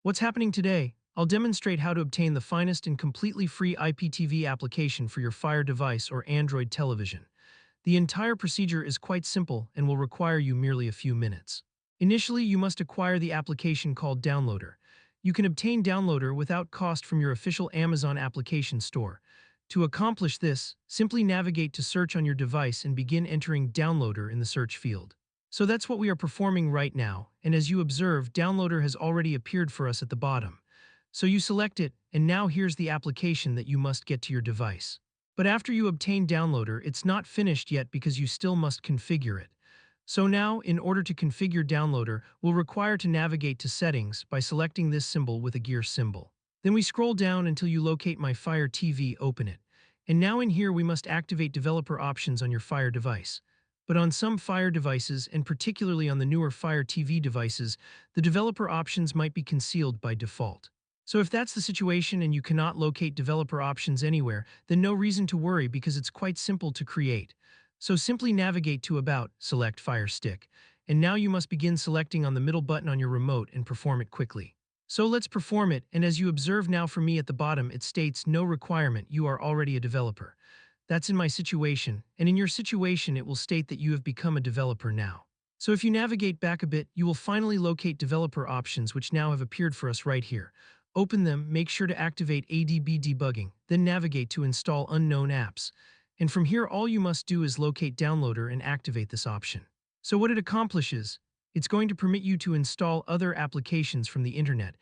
What's happening today? I'll demonstrate how to obtain the finest and completely free IPTV application for your Fire device or Android television. The entire procedure is quite simple and will require you merely a few minutes. Initially, you must acquire the application called Downloader. You can obtain Downloader without cost from your official Amazon application store. To accomplish this, simply navigate to search on your device and begin entering Downloader in the search field. So that's what we are performing right now, and as you observe, Downloader has already appeared for us at the bottom. So you select it, and now here's the application that you must get to your device. But after you obtain Downloader, it's not finished yet because you still must configure it. So now, in order to configure Downloader, we'll require to navigate to Settings by selecting this symbol with a gear symbol. Then we scroll down until you locate My Fire TV, open it. And now in here we must activate developer options on your Fire device. But on some Fire devices, and particularly on the newer Fire TV devices, the developer options might be concealed by default. So if that's the situation and you cannot locate developer options anywhere, then no reason to worry because it's quite simple to create. So simply navigate to About, select Firestick, and now you must begin selecting on the middle button on your remote and perform it quickly. So let's perform it, and as you observe now for me at the bottom it states no requirement, you are already a developer. That's in my situation, and in your situation it will state that you have become a developer now. So if you navigate back a bit, you will finally locate developer options which now have appeared for us right here. Open them, make sure to activate ADB debugging, then navigate to install unknown apps. And from here all you must do is locate Downloader and activate this option. So what it accomplishes, it's going to permit you to install other applications from the internet,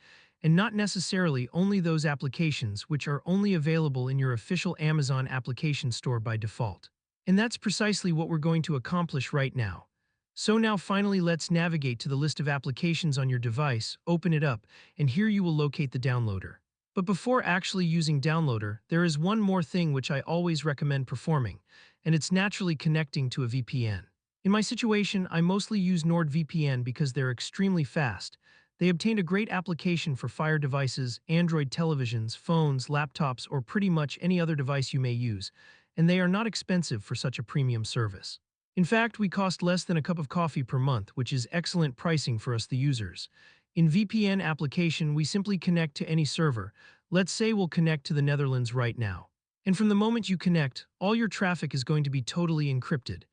and not necessarily only those applications which are only available in your official Amazon application store by default. And that's precisely what we're going to accomplish right now. So now finally let's navigate to the list of applications on your device, open it up, and here you will locate the Downloader. But before actually using Downloader, there is one more thing which I always recommend performing, and it's naturally connecting to a VPN. In my situation, I mostly use NordVPN because they're extremely fast. They obtained a great application for Fire devices, Android televisions, phones, laptops, or pretty much any other device you may use, and they are not expensive for such a premium service. In fact, we cost less than a cup of coffee per month, which is excellent pricing for us the users. In VPN application, we simply connect to any server. Let's say we'll connect to the Netherlands right now. And from the moment you connect, all your traffic is going to be totally encrypted.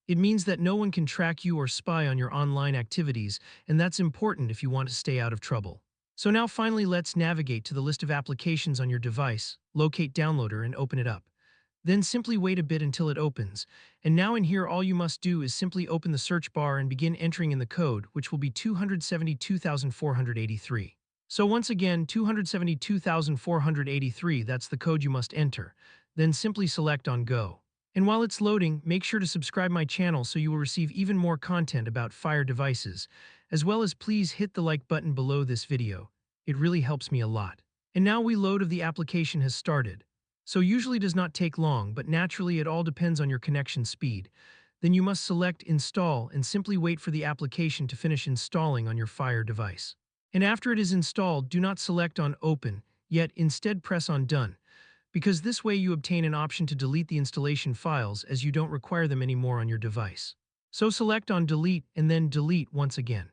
It means that no one can track you or spy on your online activities, and that's important if you want to stay out of trouble. So now finally let's navigate to the list of applications on your device, locate Downloader and open it up. Then simply wait a bit until it opens, and now in here all you must do is simply open the search bar and begin entering in the code, which will be 272,483. So once again, 272,483, that's the code you must enter. Then simply select on Go. And while it's loading, make sure to subscribe my channel so you will receive even more content about Fire devices, as well as please hit the like button below this video. It really helps me a lot. And now load of the application has started. So usually does not take long, but naturally it all depends on your connection speed. Then you must select Install and simply wait for the application to finish installing on your Fire device. And after it is installed, do not select on Open, yet instead press on Done, because this way you obtain an option to delete the installation files as you don't require them anymore on your device. So select on Delete and then Delete once again.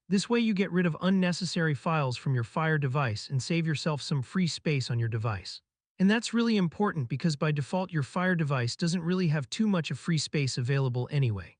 This way you get rid of unnecessary files from your Fire device and save yourself some free space on your device. And that's really important because by default your Fire device doesn't really have too much of free space available anyway.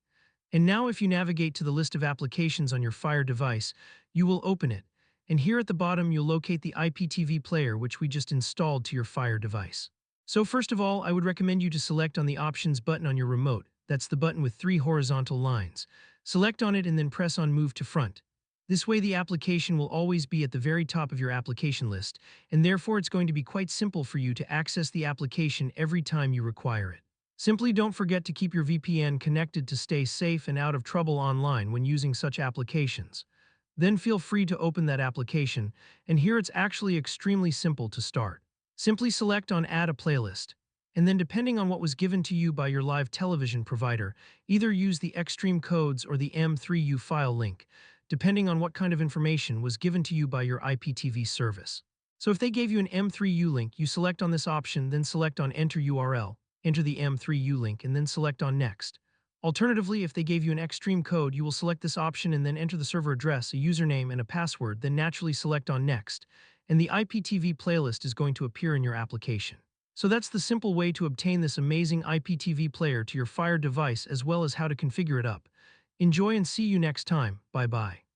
And now if you navigate to the list of applications on your Fire device, you will open it. And here at the bottom you'll locate the IPTV player which we just installed to your Fire device. So first of all, I would recommend you to select on the Options button on your remote. That's the button with 3 horizontal lines. Select on it and then press on Move to Front. This way the application will always be at the very top of your application list, and therefore it's going to be quite simple for you to access the application every time you require it. Simply don't forget to keep your VPN connected to stay safe and out of trouble online when using such applications. Then feel free to open that application, and here it's actually extremely simple to start. Simply select on Add a Playlist, and then depending on what was given to you by your live television provider, either use the Extreme Codes or the M3U file link, depending on what kind of information was given to you by your IPTV service. So if they gave you an M3U link, you select on this option, then select on Enter URL, enter the M3U link, and then select on Next. Alternatively, if they gave you an extreme code, you will select this option and then enter the server address, a username, and a password, then naturally select on Next, and the IPTV playlist is going to appear in your application. So that's the simple way to obtain this amazing IPTV player to your Fire device as well as how to configure it up. Enjoy and see you next time. Bye-bye.